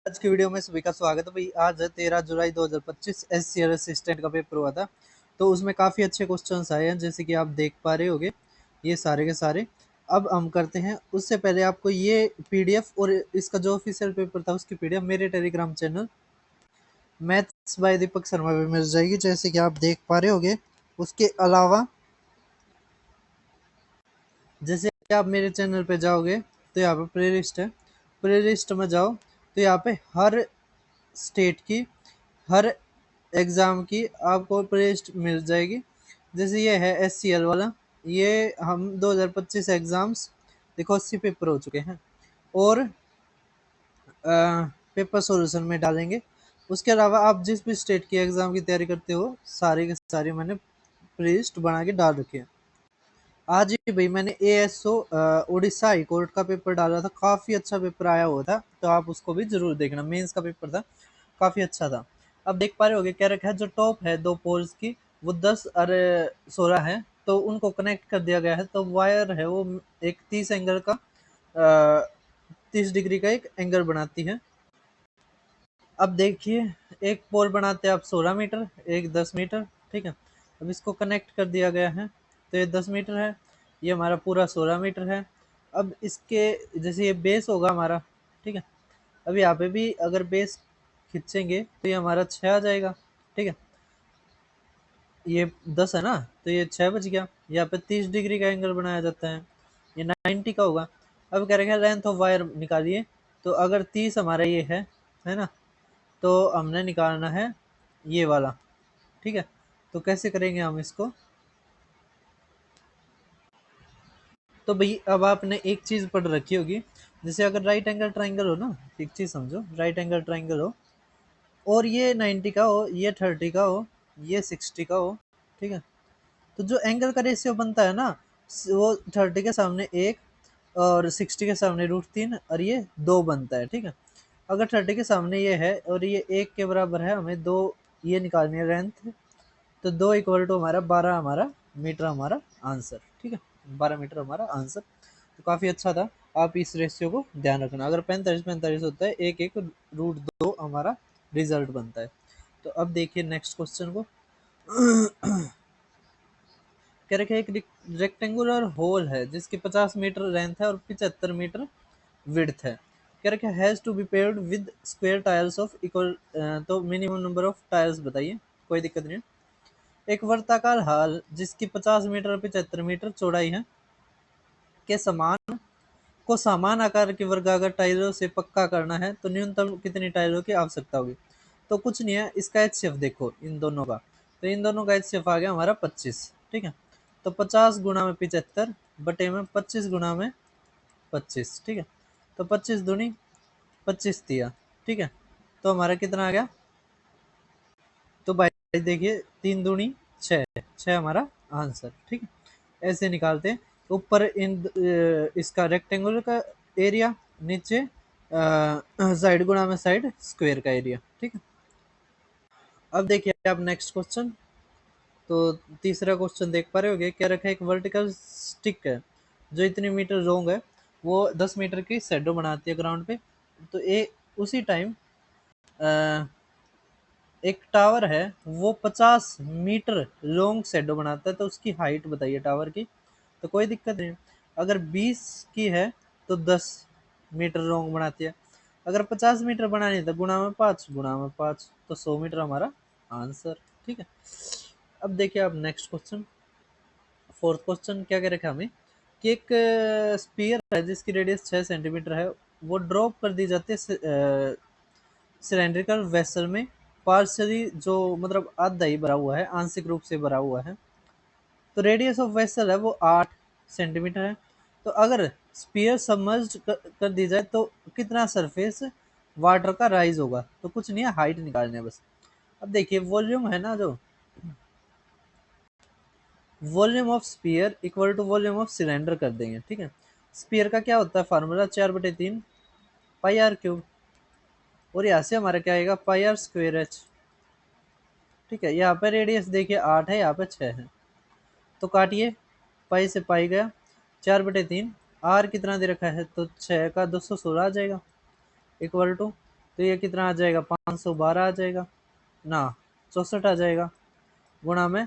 आज की वीडियो में सभी का स्वागत है भाई। आज है 13 जुलाई 2025। एससीआर असिस्टेंट का पेपर हुआ था, तो उसमें काफ़ी अच्छे क्वेश्चंस आए हैं, जैसे कि आप देख पा रहे होगे ये सारे के सारे। अब हम करते हैं, उससे पहले आपको ये पीडीएफ और इसका जो ऑफिशियल पेपर था उसकी पीडीएफ मेरे Telegram channel maths by Deepak Sharma पे मिल जाएगी, जैसे कि आप देख पा रहे होगे। उसके अलावा जैसे आप मेरे चैनल पे जाओगे तो यहाँ पे प्ले लिस्ट है, प्ले लिस्ट में जाओ तो यहाँ पे हर स्टेट की, हर एग्ज़ाम की आपको प्लेलिस्ट मिल जाएगी। जैसे ये है एससीएल वाला, ये हम 2025 एग्ज़ाम्स देखो 80 पेपर हो चुके हैं और पेपर सॉल्यूशन में डालेंगे। उसके अलावा आप जिस भी स्टेट की एग्ज़ाम की तैयारी करते हो सारी की सारी मैंने प्लेलिस्ट बना के डाल रखी है। आज ही भाई मैंने एएसओ उड़ीसा हाई कोर्ट का पेपर डाला था, काफ़ी अच्छा पेपर आया हुआ था, तो आप उसको भी जरूर देखना। मेंस का पेपर था, काफ़ी अच्छा था। अब देख पा रहे होगे क्या रखा है, जो टॉप है दो पोल्स की वो 10 और 16 है, तो उनको कनेक्ट कर दिया गया है। तो वायर है वो एक 30 एंगल का 30 डिग्री का एक एंगल बनाती है। अब देखिए, एक पोल बनाते हैं आप 16 मीटर, एक 10 मीटर, ठीक है। अब इसको कनेक्ट कर दिया गया है, तो ये 10 मीटर है, ये हमारा पूरा 16 मीटर है। अब इसके जैसे ये बेस होगा हमारा, ठीक है। अब यहाँ पे भी अगर बेस खींचेंगे तो ये हमारा 6 आ जाएगा, ठीक है। ये 10 है ना, तो ये 6 बच गया। यहाँ पे 30 डिग्री का एंगल बनाया जाता है, ये 90 का होगा। अब कह रहे हैं लेंथ ऑफ वायर निकालिए, तो अगर 30 हमारा ये है ना, तो हमने निकालना है ये वाला, ठीक है। तो कैसे करेंगे हम इसको, तो भाई अब आपने एक चीज़ पढ़ रखी होगी, जैसे अगर राइट एंगल ट्राइंगल हो ना, एक चीज़ समझो, राइट एंगल ट्राइंगल हो और ये 90 का हो, ये 30 का हो, ये 60 का हो, ठीक है। तो जो एंगल का रेशियो बनता है ना, वो 30 के सामने एक और 60 के सामने √3 और ये 2 बनता है, ठीक है। अगर 30 के सामने ये है और ये 1 के बराबर है, हमें 2 ये निकालनी है लेंथ, तो 2 इक्वल टू हमारा 12 हमारा मीटर हमारा आंसर, ठीक है। 12 मीटर हमारा आंसर, तो काफ़ी अच्छा था। आप इस रेशियो को ध्यान रखना, अगर 45-45 होता है, एक एक √2 हमारा रिजल्ट बनता है। तो अब देखिए नेक्स्ट क्वेश्चन को। कह रखे एक रेक्टेंगुलर होल है जिसकी 50 मीटर लेंथ है और 75 मीटर विड्थ है। कह रखे has to be paired with square tiles of equal, तो मिनिमम नंबर ऑफ टाइल्स बताइए, कोई दिक्कत नहीं है। एक वर्ताकार हाल जिसकी 50 मीटर और 75 मीटर चौड़ाई है के समान को समान आकार की वर्गाकार टाइलों से पक्का करना है, तो न्यूनतम कितनी टाइलों की आवश्यकता होगी। तो कुछ नहीं है, इसका एचसीएफ देखो इन दोनों का, तो इन दोनों का एचसीएफ आ गया हमारा 25, ठीक है। तो 50 गुणा में 75 बटे में 25 गुणा में 25, ठीक है। तो 25 दूनी 25 दिया, ठीक है। तो हमारा कितना आ गया, तो भाई देखिए 3 दूनी 6, 6 हमारा आंसर, ठीक है। ऐसे निकालते हैं। ऊपर इसका रेक्टेंगुलर का एरिया, नीचे साइड गुणा में साइड स्क्वायर का एरिया, ठीक है। अब देखिए आप नेक्स्ट क्वेश्चन, तो तीसरा क्वेश्चन देख पा रहे होगे, क्या रखा है, एक वर्टिकल स्टिक है जो इतनी मीटर लॉन्ग है, वो 10 मीटर की शेडो बनाती है ग्राउंड पे। तो उसी टाइम एक टावर है वो 50 मीटर लॉन्ग शेडो बनाता है, तो उसकी हाइट बताइए टावर की। तो कोई दिक्कत नहीं, अगर 20 की है तो 10 मीटर लॉन्ग बनाती है। अगर 50 मीटर बनानी है तो गुणा में 5 गुणा में 5, तो 100 मीटर हमारा आंसर, ठीक है। अब देखिए आप नेक्स्ट क्वेश्चन, फोर्थ क्वेश्चन क्या कह रखा है हमें, कि एक स्पीयर है जिसकी रेडियस 6 सेंटीमीटर है, वो ड्रॉप कर दी जाती है सिलेंड्रिकल वेसल में, पार्शली जो मतलब आधा ही भरा हुआ है, आंशिक रूप से भरा हुआ है। तो रेडियस ऑफ वेसल है वो 8 सेंटीमीटर है। तो अगर स्पीयर सबमर्ज्ड कर दी जाए तो कितना सरफेस वाटर का राइज होगा, तो कुछ नहीं है, हाइट निकालने है बस। अब देखिए वॉल्यूम है ना, जो volume of sphere equal to volume of cylinder कर देंगे, ठीक है। स्पीयर का क्या होता है फार्मूला, 4/3 पाई आर क्यूब, और यहाँ से हमारा क्या आएगा, पाई आर स्क्वेयर एच, ठीक है। यहाँ पे रेडियस देखिए 8 है, यहाँ पे 6 है, तो काटिए, पाई से पाई गया, 4/3, आर कितना दे रखा है, तो 6 का 216 आ जाएगा, इक्वल टू तो ये कितना आ जाएगा, 512 आ जाएगा ना, 64 आ जाएगा, गुणा में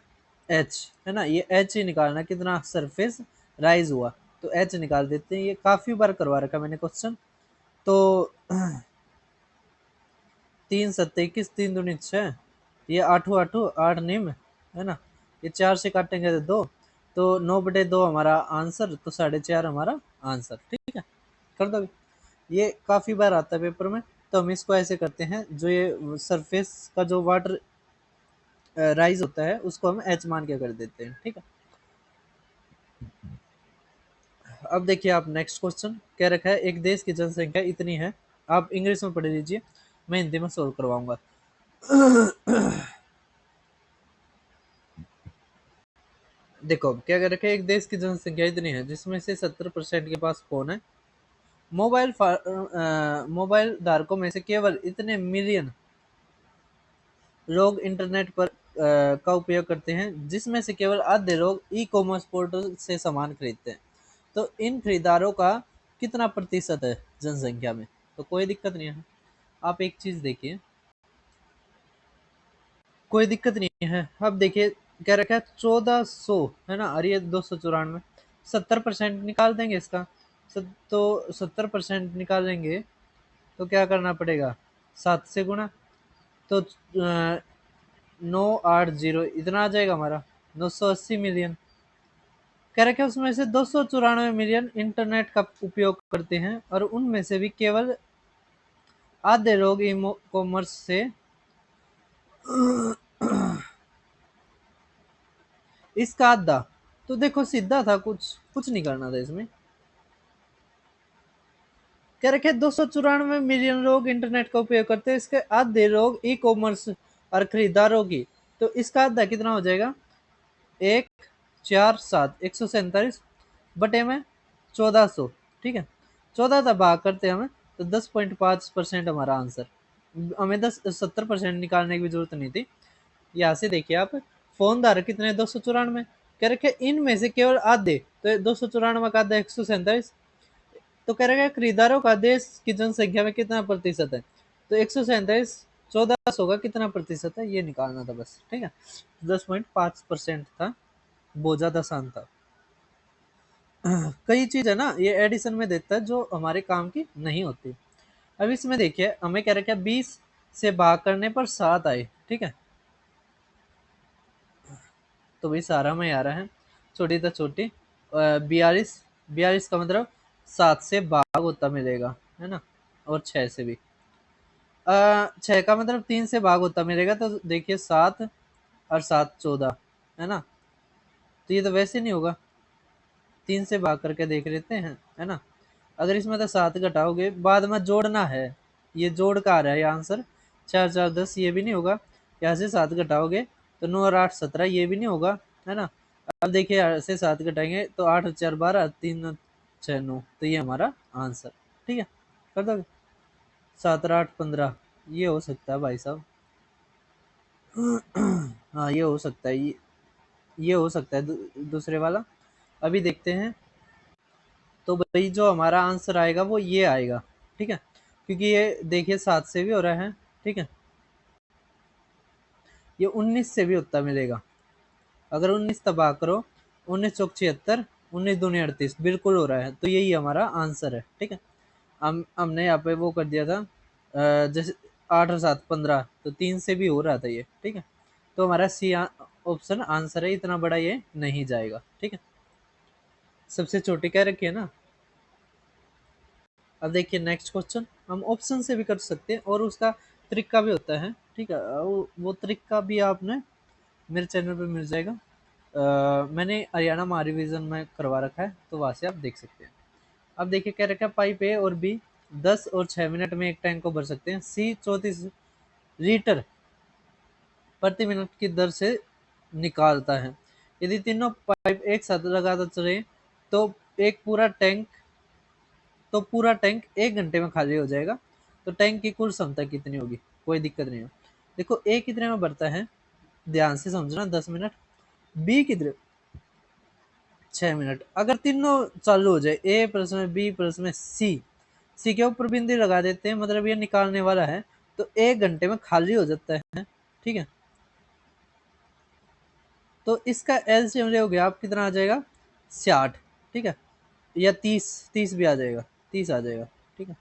एच, है ना, ये एच ही निकालना कितना सरफेस राइज हुआ, तो एच निकाल देते हैं। ये काफी बार करवा रखा मैंने क्वेश्चन। तो 3 7 21, 3 दूनी 6, ये 8 8 8 है ना, ये 4 से काटेंगे तो 2, तो 9/2 हमारा आंसर, तो 4.5 हमारा आंसर। ठीक है, कर दो। ये काफी बार आता है पेपर में, तो हम इसको ऐसे करते हैं, जो ये सरफेस का जो वाटर राइज होता है उसको हम एच मान के कर देते हैं। ठीक है, अब देखिए आप नेक्स्ट क्वेश्चन क्या रखा है, एक देश की जनसंख्या इतनी है, आप इंग्लिश में पढ़ लीजिए, मैं हिंदी में सोल्व करवाऊंगा। देखो क्या कर रखा है, एक देश की जनसंख्या इतनी है जिसमें से 70% के पास फोन है, मोबाइल धारकों में से केवल इतने मिलियन लोग इंटरनेट पर का उपयोग करते हैं, जिसमें से केवल आधे लोग ई कॉमर्स पोर्टल से सामान खरीदते हैं। तो इन खरीदारों का कितना प्रतिशत है जनसंख्या में? तो कोई दिक्कत नहीं है, आप एक चीज देखिए, कोई दिक्कत नहीं है। अब देखिए क्या रखा है, 1400 है ना, और ये 294, 70% निकाल देंगे इसका। तो 70% निकालेंगे तो क्या करना पड़ेगा, 7 से गुणा, तो 980 इतना आ जाएगा हमारा, 980 मिलियन। कह रखे उसमें से 294 मिलियन इंटरनेट का उपयोग करते हैं, और उनमें से भी केवल आधे लोग ई कॉमर्स से इसका आधा, तो देखो सीधा था, कुछ कुछ नहीं करना था इसमें। कह रखे 294 मिलियन लोग इंटरनेट का उपयोग करते हैं, इसके आधे लोग ई कॉमर्स और खरीदारों की, तो इसका आधा कितना हो जाएगा, 1 4 7 147 बटे में 1400। ठीक है, 14 का भाग करते हैं हमें, तो 10.5% हमारा आंसर। हमें 70% निकालने की भी जरूरत नहीं थी। यहाँ से देखिए आप, फोन धारक कितने, 294, कह रखे इनमें से केवल आधे, तो 294 का आधा 147, तो कह रहे खरीदारों का देश की जनसंख्या में कितना प्रतिशत है, तो 147 1400 का कितना प्रतिशत है, ये निकालना था बस। ठीक है, 10.5% था, बहुत ज्यादा आसान था। कई चीज है ना ये एडिशन में देता है जो हमारे काम की नहीं होती। अब इसमें देखिए हमें क्या रखा है, 20 से भाग करने पर 7 आए। ठीक है, तो भाई सारा में आ रहा है, छोटी तो छोटी, 42, 42 का मतलब 7 से भाग होता मिलेगा, है ना, और 6 से भी, 6 का मतलब 3 से भाग होता मिलेगा, तो देखिए 7 और 7 14, है ना, तो ये तो वैसे नहीं होगा, 3 से भाग करके देख लेते हैं, है ना। अगर इसमें तो 7 घटाओगे, बाद में जोड़ना है, ये जोड़ का आ रहा है ये आंसर, 4 4 10, ये भी नहीं होगा। यहाँ से 7 घटाओगे तो 9 और 8 17, ये भी नहीं होगा, है ना। अब देखिए यहाँ से 7 घटाएंगे तो 8 और 4 12, 3 और 6 9, तो ये हमारा आंसर। ठीक है, कर दोगे, 7 और 8 15, ये हो सकता है भाई साहब। हाँ ये हो सकता है, ये हो सकता है दूसरे वाला। अभी देखते हैं, तो भाई जो हमारा आंसर आएगा वो ये आएगा। ठीक है, क्योंकि ये देखिए 7 से भी हो रहा है। ठीक है, ये 19 से भी उत्तर मिलेगा, अगर 19 तबाह करो, 19 चौक 76, 19 दूनी 38, बिल्कुल हो रहा है, तो यही हमारा आंसर है। ठीक है, हमने यहाँ पे वो कर दिया था, जैसे 8 और 7 15, तो 3 से भी हो रहा था ये। ठीक है, तो हमारा सी ऑप्शन आंसर है, इतना बड़ा ये नहीं जाएगा। ठीक है, सबसे छोटी कह रखी है ना। अब देखिए नेक्स्ट क्वेश्चन, हम ऑप्शन से भी कर सकते हैं और उसका तरीका भी होता है। ठीक है, वो तरीका भी आपने मेरे चैनल पे मिल जाएगा। मैंने हरियाणा महारिविजन में करवा रखा है, तो वहाँ से आप देख सकते हैं। अब देखिए क्या रखा है, पाइप ए और बी 10 और 6 मिनट में एक टैंक को भर सकते हैं, सी 34 लीटर प्रति मिनट की दर से निकालता है। यदि तीनों पाइप एक साथ लगातार चले तो एक पूरा टैंक 1 घंटे में खाली हो जाएगा। तो टैंक की कुल क्षमता कितनी होगी? कोई दिक्कत नहीं है। देखो ए कितने में भरता है, ध्यान से समझना, 10 मिनट। बी कितने, 6 मिनट। अगर तीनों चालू हो जाए, ए प्लस में बी प्लस में सी, सी के ऊपर बिंदी लगा देते हैं, मतलब ये निकालने वाला है, तो 1 घंटे में खाली हो जाता है। ठीक है, तो इसका एलसीएम लोगे आप कितना आ जाएगा, 60। ठीक है, या 30, 30 भी आ जाएगा, 30 आ जाएगा। ठीक है,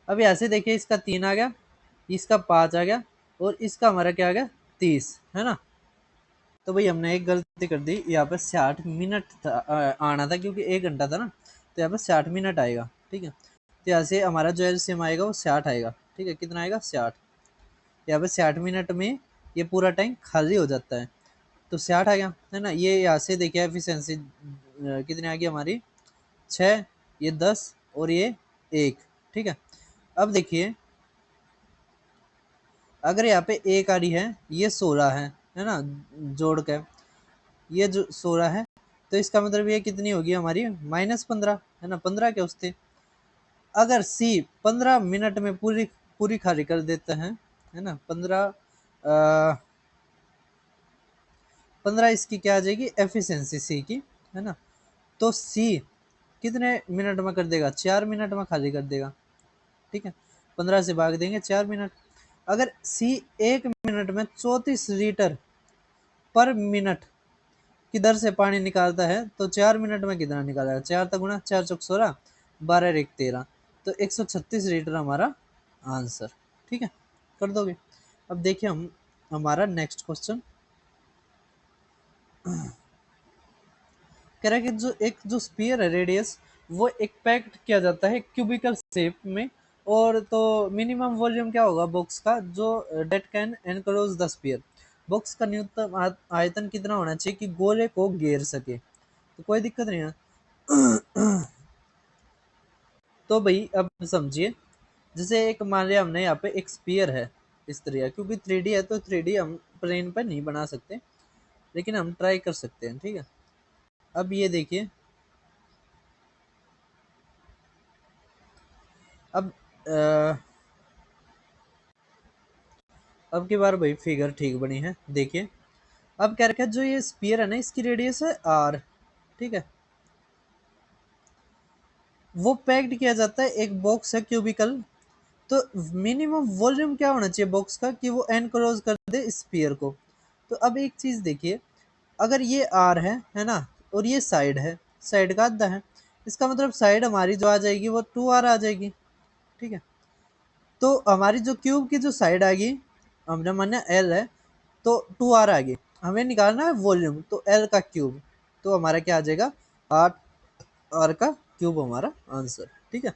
अब ऐसे देखिए, इसका 3 आ गया, इसका 5 आ गया, और इसका हमारा क्या आ गया, 30, है ना। तो भाई हमने एक गलती कर दी, यहाँ पे 60 मिनट था, आना था, क्योंकि 1 घंटा था ना, तो यहाँ पे 60 मिनट आएगा। ठीक है, तो यहाँ से हमारा जो एलसीएम आएगा वो 60 आएगा। ठीक है, कितना आएगा, 60। यहाँ पे 60 मिनट में ये पूरा टैंक खाली हो जाता है, तो 60 आ गया, है ना। ये यहाँ से देखिए एफिशिएंसी कितनी आ गई हमारी, 6, ये 10, और ये 1। ठीक है, अब देखिए, अगर यहाँ पे एक आ रही है, ये 16 है ना, जोड़ के ये जो 16 है, तो इसका मतलब ये कितनी होगी हमारी, -15, है ना, 15 के उससे। अगर सी 15 मिनट में पूरी पूरी खाली कर देते हैं, है ना, 15 इसकी क्या आ जाएगी, एफिशिएंसी सी की, है ना। तो सी कितने मिनट में कर देगा, 4 मिनट में खाली कर देगा। ठीक है, 15 से भाग देंगे 4 मिनट। अगर सी 1 मिनट में 34 लीटर पर मिनट की दर से पानी निकालता है, तो 4 मिनट में कितना निकालेगा, 4 तक गुना, 4 चौक 16, 12 एक 13, तो 136 लीटर हमारा आंसर। ठीक है, कर दोगे। अब देखिए हम हमारा नेक्स्ट क्वेश्चन कह रहा है कि जो स्पीयर है रेडियस, वो एक पैक्ड किया जाता है क्यूबिकल शेप में, और तो मिनिमम वॉल्यूम क्या होगा बॉक्स का, जो that can enclose the sphere, box का न्यूनतम आयतन कितना होना चाहिए कि गोले को घेर सके, तो कोई दिक्कत नहीं है। तो भाई अब समझिए, जैसे एक मान लिया हमने यहाँ पे एक स्पीयर है इस तरह, क्योंकि 3D है तो 3D हम प्लेन पर नहीं बना सकते, लेकिन हम ट्राई कर सकते हैं। ठीक है, अब ये देखिए, अब अब की बार भाई फिगर ठीक बनी है, देखिए। अब क्या रखा है, जो ये स्पीयर है ना, इसकी रेडियस है r। ठीक है, वो पैक्ड किया जाता है, एक बॉक्स है क्यूबिकल, तो मिनिमम वॉल्यूम क्या होना चाहिए बॉक्स का कि वो एनक्लोज कर दे स्पीयर को। तो अब एक चीज देखिए, अगर ये r है ना, और ये साइड है, साइड का आधा है, इसका मतलब साइड हमारी जो आ जाएगी वो 2r आ जाएगी। ठीक है, तो हमारी जो क्यूब की जो साइड आएगी, हमने माना एल है, तो 2r आ गई, हमें निकालना है वॉल्यूम, तो एल का क्यूब, तो हमारा क्या आ जाएगा, 8r का क्यूब हमारा आंसर। ठीक है,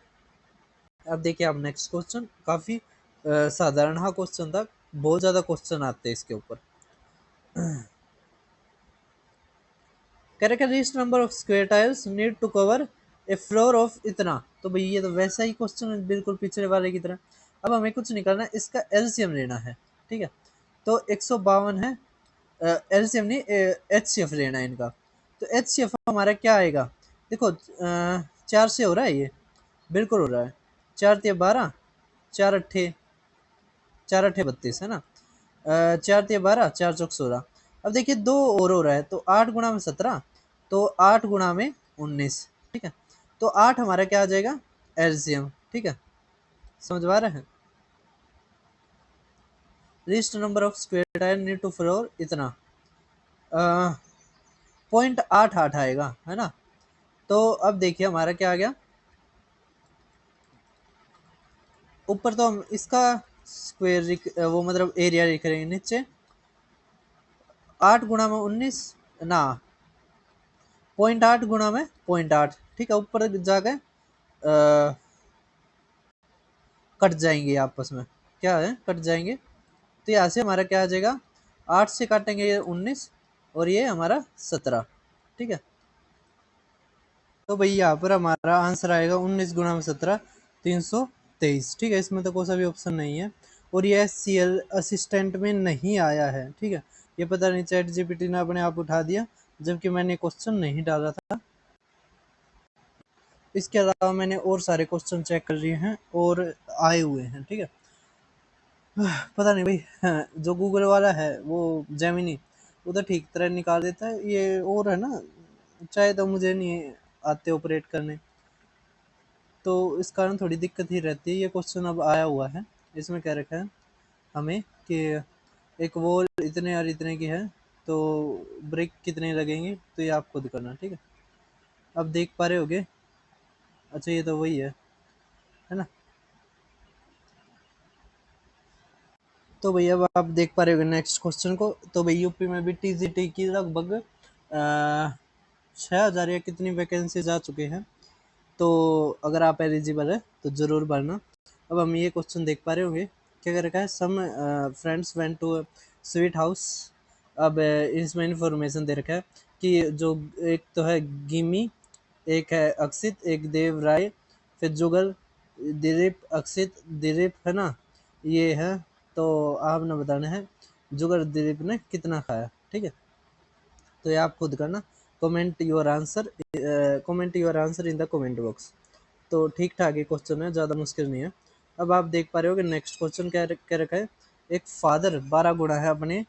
अब देखिए आप नेक्स्ट क्वेश्चन, काफी साधारण हाँ क्वेश्चन था, बहुत ज्यादा क्वेश्चन आते हैं इसके ऊपर। Correct least number of square tiles need to cover a floor of इतना, तो भाई ये तो वैसा ही क्वेश्चन है बिल्कुल पिछले वाले की तरह। अब हमें कुछ निकालना है, इसका एलसीएम लेना है। ठीक है, तो 152 है, एलसीएम नहीं, एचसीएफ लेना है इनका। तो एचसीएफ हमारा क्या आएगा, देखो 4 से हो रहा है ये, बिल्कुल हो रहा है, 4 × 3 = 12, 4 × 8 = 32, है ना, 4 × 3 = 12, 4 × 4 = 16। अब देखिए दो और हो रहा है, तो 8 × 17, तो 8 × 19। ठीक है, तो 8 हमारा क्या आ जाएगा, एलसीएम। ठीक है, समझ आ रहा है। Least number of square tile need to floor इतना, 0.88 आएगा, है ना। तो अब देखिए हमारा क्या आ गया, ऊपर तो हम इसका स्क्वायर वो मतलब एरिया लिख रहे हैं, नीचे 8 × 19 ना, 0.8 × 0.8। ठीक है, ऊपर जाके कट जाएंगे आपस में, क्या है, कट जाएंगे, तो यहाँ से हमारा क्या आ जाएगा, 8 से काटेंगे ये 19, और ये हमारा 17। ठीक है, तो भाई यहाँ पर हमारा आंसर आएगा 19 × 17, 323। ठीक है, इसमें तो कोई सा भी ऑप्शन नहीं है, और ये SCL असिस्टेंट में नहीं आया है। ठीक है, ये पता नहीं चैट जीपीटी ने अपने आप उठा दिया, जबकि मैंने क्वेश्चन नहीं डाला था। इसके अलावा मैंने और सारे क्वेश्चन चेक कर लिए हैं और आए हुए हैं। ठीक है, पता नहीं भाई, जो गूगल वाला है वो जेमिनी उधर ठीक तरह निकाल देता है, ये और है ना, चाहे तो मुझे नहीं आते ऑपरेट करने, तो इस कारण थोड़ी दिक्कत ही रहती है। ये क्वेश्चन अब आया हुआ है, इसमें क्या रखा है हमें कि एक वॉल इतने और इतने की है, तो ब्रिक कितने लगेंगे, तो ये आप खुद करना, ठीक है। अब देख पा रहे होगे, अच्छा ये तो वही है ना। तो भैया अब आप देख पा रहे होगे नेक्स्ट क्वेश्चन को। तो भाई यूपी में भी टीजीटी की लगभग 6,000 या कितनी वैकेंसीज आ चुके हैं, तो अगर आप एलिजिबल है तो ज़रूर भरना। अब हम ये क्वेश्चन देख पा रहे होंगे, क्या कर रखा है, some friends went to sweet house. अब इसमें इंफॉर्मेशन दे रखा है कि जो एक तो है गिमी, एक है अक्षित, एक देव राय, फिर जुगल, दिलीप, अक्षित, दिलीप, है ना, ये है। तो आपने बताना है जुगल दिलीप ने कितना खाया, ठीक है। तो ये आप खुद करना, comment your answer in the comment box. तो ठीक ठाक ही क्वेश्चन है, ज़्यादा मुश्किल नहीं है। अब आप देख पा रहे हो कि नेक्स्ट क्वेश्चन क्या क्या रखा है, एक फादर 12 गुणा है अपने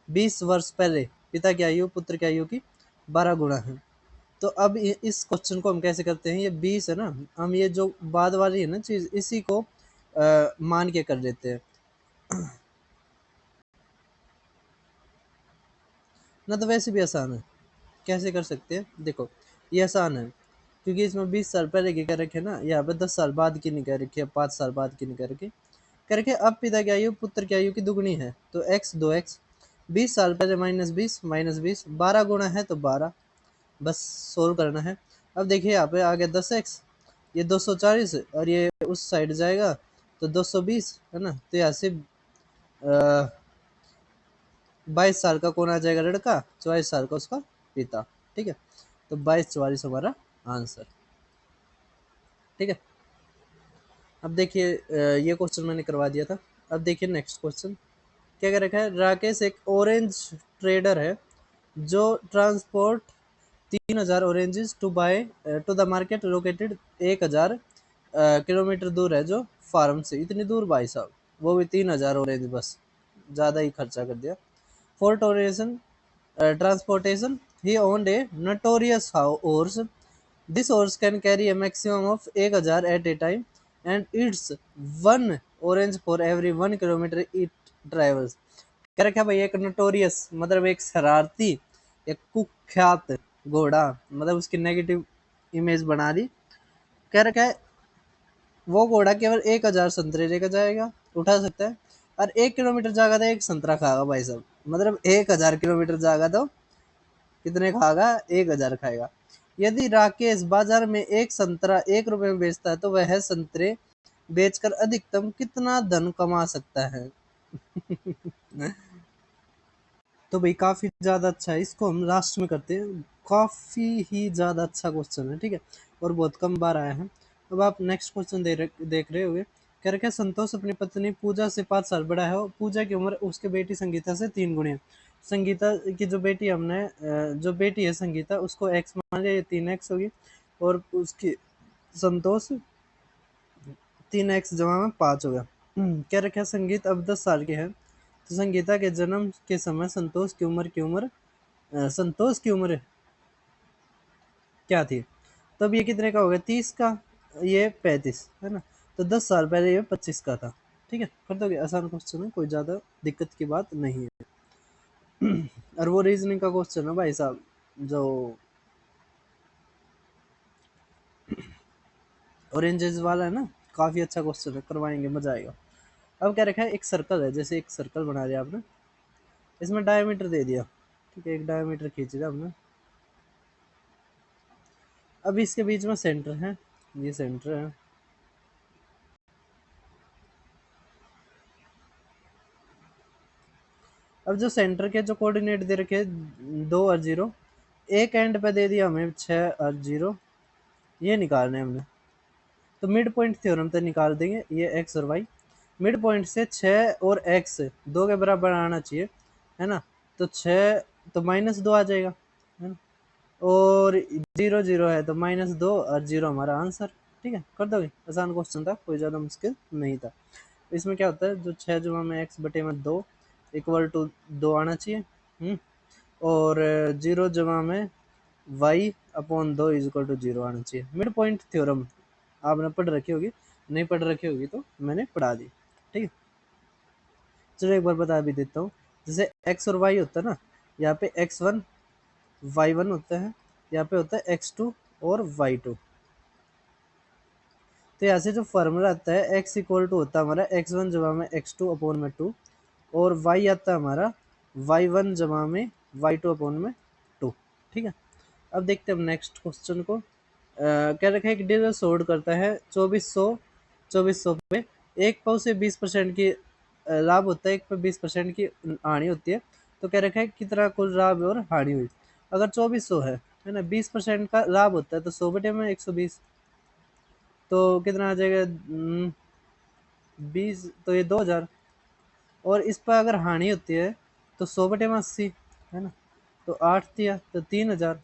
20 वर्ष पहले पिता की आयु पुत्र की आयु की 12 गुणा है। तो अब इस क्वेश्चन को हम कैसे करते हैं, ये 20 है ना, हम ये जो बाद वाली है ना चीज़, इसी को मान के कर लेते हैं ना। तो वैसे भी आसान है, कैसे कर सकते हैं, देखो ये आसान है, क्योंकि इसमें 20 साल पहले की कह रखे है ना, यहाँ पे 10 साल बाद की नहीं कह रखी है, 5 साल बाद की नहीं कह रखी, करके अब पिता की आयु पुत्र की आयु की दुगनी है, तो x 2x, 20 साल पहले -20 12 गुणा है तो 12, बस सोल्व करना है। अब देखिए यहाँ पे आ गया 10x, ये 240 और ये उस साइड जाएगा तो 220, है ना। तो यहाँ से 22 साल का कौन आ जाएगा, लड़का, 44 साल का उसका पिता, ठीक है। तो 22 44 हमारा आंसर, ठीक है। अब देखिए ये क्वेश्चन मैंने करवा दिया था। अब देखिए नेक्स्ट क्वेश्चन क्या कर रखा है, राकेश एक ऑरेंज ट्रेडर है जो transport 3,000 oranges to buy to the market located 1,000 kilometre दूर है जो फार्म से, इतनी दूर भाई साहब, वो भी 3,000 ऑरेंज, बस ज़्यादा ही खर्चा कर दिया। For transportation he owned a notorious horse. This horse can carry a maximum of 1,000 at a time and eats one orange for every 1 kilometer it travels. कह रखा भाई एक नोटोरियस मतलब एक शरारती, एक कुख्यात घोड़ा, मतलब उसकी नेगेटिव इमेज बना दी। कह रखा है वो घोड़ा केवल 1,000 संतरे लेकर जाएगा, उठा सकता है, और 1 किलोमीटर जाएगा तो एक संतरा खाएगा भाई साहब, मतलब 1,000 किलोमीटर जाएगा तो कितने खाएगा, 1,000 खाएगा। यदि राकेश बाजार में एक संतरा 1 रुपए में बेचता है तो वह संतरे बेचकर अधिकतम कितना धन कमा सकता है तो भाई काफी ज्यादा अच्छा है, इसको हम लास्ट में करते हैं, काफी ही ज्यादा अच्छा क्वेश्चन है, ठीक है, और बहुत कम बार आया है। अब आप नेक्स्ट क्वेश्चन देख रहे होगे, कह रखे संतोष अपनी पत्नी पूजा से 5 साल बड़ा है, और पूजा की उम्र उसके बेटी संगीता से 3 गुनी है। संगीता की जो बेटी हमने जो बेटी है संगीता, उसको x मान लिया, ये 3x होगी, और उसकी संतोष 3x जमा में 5 होगा। क्या रखा है, संगीत अब 10 साल के है, तो संगीता के जन्म के समय संतोष की उम्र क्या थी, तब ये कितने का हो गया, 30 का, ये 35, है ना। तो 10 साल पहले ये 25 का था, ठीक है। कर दोगे, आसान क्वेश्चन है, कोई ज़्यादा दिक्कत की बात नहीं है और वो रीजनिंग का क्वेश्चन है भाई साहब, जो ऑरेंजेस वाला है ना, काफ़ी अच्छा क्वेश्चन है, करवाएंगे, मजा आएगा। अब क्या रखा है, एक सर्कल है, जैसे एक सर्कल बना दिया आपने, इसमें डायमीटर दे दिया, ठीक है, एक डायमीटर खींच दिया हमने। अब इसके बीच में सेंटर है, ये सेंटर है। अब जो सेंटर के जो कोऑर्डिनेट दे रखे 2 और 0, एक एंड पे दे दिया हमें 6 और 0, ये निकालने हैं हमने। तो मिड पॉइंट थ्योरम तो निकाल देंगे, ये एक्स और वाई, मिड पॉइंट से 6 और x 2 के बराबर आना चाहिए, है ना। तो 6 तो -2 आ जाएगा, है ना, और 0 0 है तो -2 और 0 हमारा आंसर, ठीक है। कर दोगे, आसान क्वेश्चन था, कोई ज़्यादा मुश्किल नहीं था। इसमें क्या होता है, जो 6 जमा में x बटे में 2 इक्वल टू 2 आना चाहिए, और 0 जमा में y upon 2 is equal to 0 आना चाहिए। मिड पॉइंट थ्योरम आपने पढ़ रखी होगी, नहीं पढ़ रखी होगी तो मैंने पढ़ा दी, ठीक है। चलो एक बार बता भी देता हूँ। जैसे एक्स और वाई होता है ना, यहाँ पे x1 y1 होता है, यहाँ पे होता है x2 और y2। तो यहाँ से जो फार्मूला आता है x इक्वल टू होता है हमारा x1 जमा में x2 अपॉन में 2, और y आता है हमारा y1 जमा में y2 अपॉन में 2, ठीक है। अब देखते हैं हम नेक्स्ट क्वेश्चन को। क्या रखा है, एक डीलर सोल्ड करता है 2400 पे, एक पाव से 20% की लाभ होता है, एक पे 20% की हानि होती है। तो क्या रखा है कितना कुल लाभ और हानि हुई। अगर 2400 है ना, 20% का लाभ होता है तो 100 बटे में 120, तो कितना आ जाएगा 20, तो ये 2000। और इस पर अगर हानि होती है तो 100 बटे में 80 है ना, तो 8 दिया तो 3000,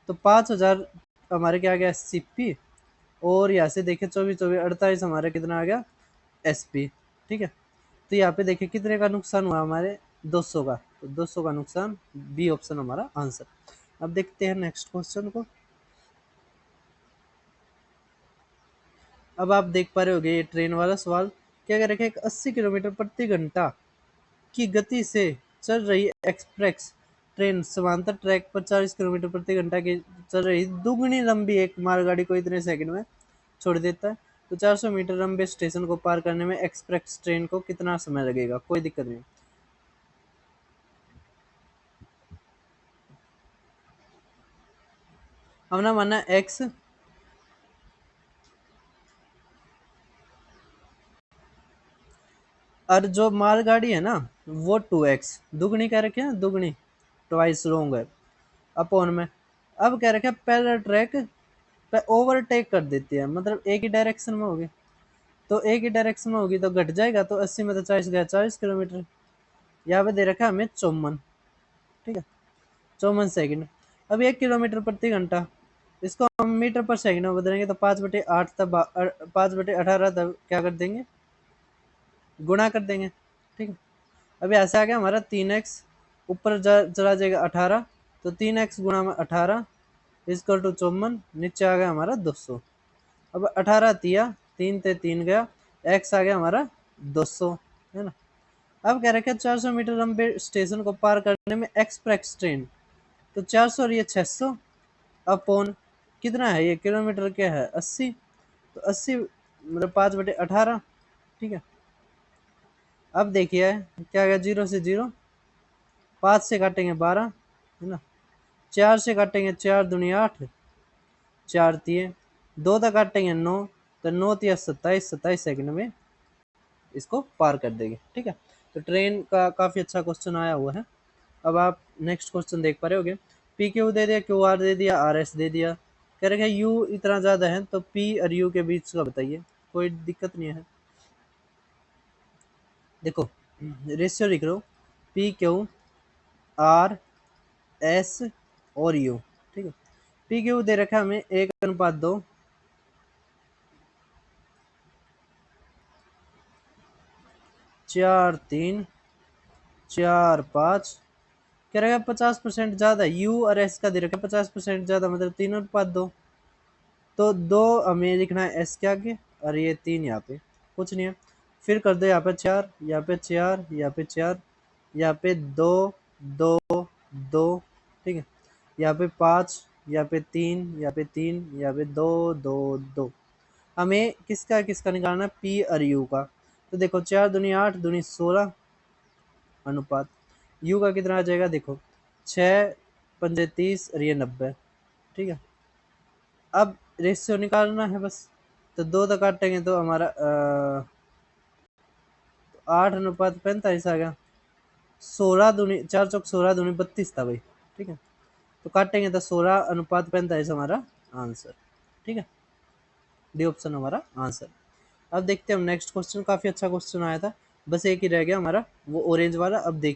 तो 5000 हमारे क्या आ गया सीपी। और यहाँ से देखिए 24 हमारे कितना आ गया एसपी, ठीक है। तो यहाँ पे देखिए कितने का नुकसान हुआ हमारे 200 का, तो 200 का नुकसान, बी ऑप्शन हमारा आंसर। अब देखते हैं नेक्स्ट क्वेश्चन को। अब आप देख पा रहे होगे ये ट्रेन वाला सवाल। क्या कर रखा है, एक 80 किलोमीटर प्रति घंटा की गति से चल रही एक्सप्रेस ट्रेन समांतर ट्रैक पर 40 किलोमीटर प्रति घंटा की चल रही दुगनी लंबी एक मालगाड़ी को इतने सेकंड में छोड़ देता है। तो 400 मीटर लंबे स्टेशन को पार करने में एक्सप्रेस ट्रेन को कितना समय लगेगा, कोई दिक्कत नहीं। हमने माना एक्स, और जो मालगाड़ी है ना वो 2x दुगनी कह रखे हैं, दुगनी ट्वाइस लॉन्ग है अपॉन में। अब कह रखे हैं पैरेलल ट्रैक पे ओवरटेक कर देती है, मतलब एक ही डायरेक्शन में होगी, तो एक ही डायरेक्शन में होगी तो घट जाएगा, तो 80 में तो 40 गया 40 किलोमीटर। यहाँ पे दे रखा है हमें 54, ठीक है, 54 सेकंड। अब 1 किलोमीटर प्रति घंटा, इसको हम मीटर पर सेकंड में बदलेंगे तो 5/8 तब 5/18 तब क्या कर देंगे, गुणा कर देंगे, ठीक है। अब यहाँ से आ गया हमारा 3x, ऊपर चला जाएगा 18, तो 3x गुणा में 18 इजकल टू 54, नीचे आ गया हमारा 200। अब 18 तिया 3 ते 3 गया, x आ गया हमारा 200, है ना। अब कह रखे 400 मीटर लंबे स्टेशन को पार करने में एक्सप्रेस ट्रेन, तो 400 और ये 600 अपॉन कितना है, ये किलोमीटर क्या है 80, तो 80 मतलब 5/18, ठीक है। अब देखिए क्या गया, 0 से 0, 5 से काटेंगे 12, है ना, 4 से काटेंगे 4 दूनी 8, 4 तिये 2 तक काटेंगे 9, तो 9 तिया 27, 27 सेकंड में इसको पार कर देंगे, ठीक है। तो ट्रेन का काफ़ी अच्छा क्वेश्चन आया हुआ है। अब आप नेक्स्ट क्वेश्चन देख पा रहे होगे। पी क्यू दे दिया, क्यू आर दे दिया, आर एस दे दिया, कह रहे हैं यू इतना ज़्यादा है तो पी और यू के बीच का बताइए, कोई दिक्कत नहीं है। देखो रेशियो लिख लो, पी क्यू आर एस और यू, ठीक है। पी क्यू दे रखा है हमें 1:2, 4 3 4 5, कह रहा है 50% ज्यादा, यू और एस का दे रखा है 50% ज्यादा, मतलब 3:2, तो 2 हमें लिखना है एस के आगे, और ये 3 यहाँ पे, कुछ नहीं है। फिर कर दो यहाँ पे 4, यहाँ पे 4, यहाँ पे 4, यहाँ पे 2 2 2, ठीक है, यहाँ पे 5, यहाँ पे 3, यहाँ पे 3, यहाँ पे 2 2 2। हमें किसका किसका निकालना है, पी और यू का। तो देखो 4 दूनी 8 दूनी 16 अनुपात यू का कितना आ जाएगा, देखो 6 पंजे 30 और ये 90, ठीक है। अब रेशियो निकालना है बस, तो 2 तक काटेंगे तो हमारा 8:45 आ गया। 16 दूनी 4 चौक 16 दूनी 32 था भाई, ठीक है। तो काटेंगे तो 16:45 हमारा आंसर, ठीक है। डी ऑप्शन हमारा आंसर। अब देखते हैं हम नेक्स्ट क्वेश्चन, काफी अच्छा क्वेश्चन आया था, बस एक ही रह गया हमारा वो ऑरेंज वाला। अब देखिए